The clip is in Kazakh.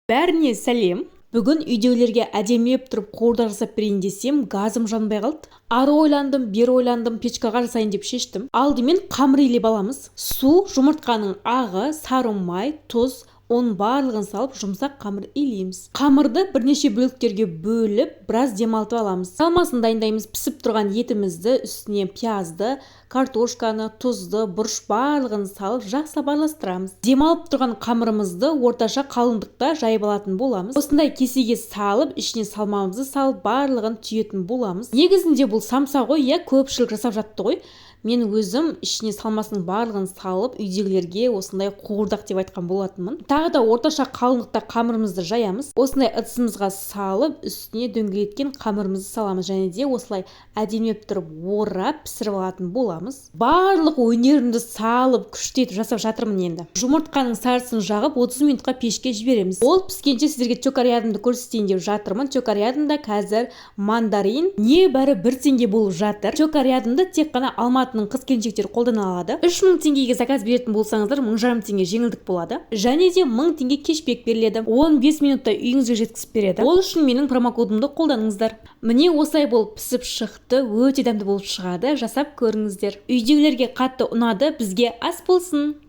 Бәріне сәлем. Бүгін үйдегілерге әдемілеп тұрып қуырдақ жасап берейін десем, газым жанбай қалды. Ары ойландым, бері ойландым, печкаға жасайын деп шештім. Алдымен қамыр илеп аламыз. Су, жұмыртқаның ағы, сары май, тұз, оның барлығын салып жұмсақ қамыр илейміз. Қамырды бірнеше бөліктерге бөліп, біраз демалтып аламыз. Салмасын дайындаймыз. Пісіп тұрған етімізді, үстіне пиязды, картошканы, тұзды, бұрыш барлығын салып жақсылап араластырамыз. Демалып тұрған қамырымызды орташа қалыңдықта жайып алатын боламыз. Осындай кесеге салып, ішіне салмамызды салып, барлығын түйетін боламыз. Негізінде бұл самса ғой, көпшілік жасап жатты ғой. Мен өзім ішіне салмасының барлығын салып, үйдегілерге осындай қуырдақ деп айтқан болатынмын. Тағы да орташа қалыңдықта қамырымызды жаямыз. Осындай ыдысымызға салып, үстіне дөңгелеткен қамырымызды саламыз, және де осылай әдемілеп тұрып орап пісіріп алатын боламыз. Барлық өнерімді салып, күштетіп жасап жатырмын енді. Жұмыртқаның сарысын жағып 30 минутқа пешке жібереміз. Ол піскенше сіздерге чокориадымды көрсетейін деп жатырмын. Чокориадымда қазір мандарин небәрі 1 теңге болып жатыр. Чокориадымды тек қана Алматының қыз-келіншектері қолдана алады. 3000 теңгеге заказ беретін болсаңыздар, 1500 теңге жеңілдік болады. Және де 1000 теңге кешбек беріледі. 15 минутта үйіңізге жеткізіп береді. Ол үшін менің промокодымды қолданыңыздар. Міне осылай болып пісіп шықты, өте дәмді болып шығады. Жасап көріңіздер. Үйдегілерге қатты ұнады, бізге ас болсын.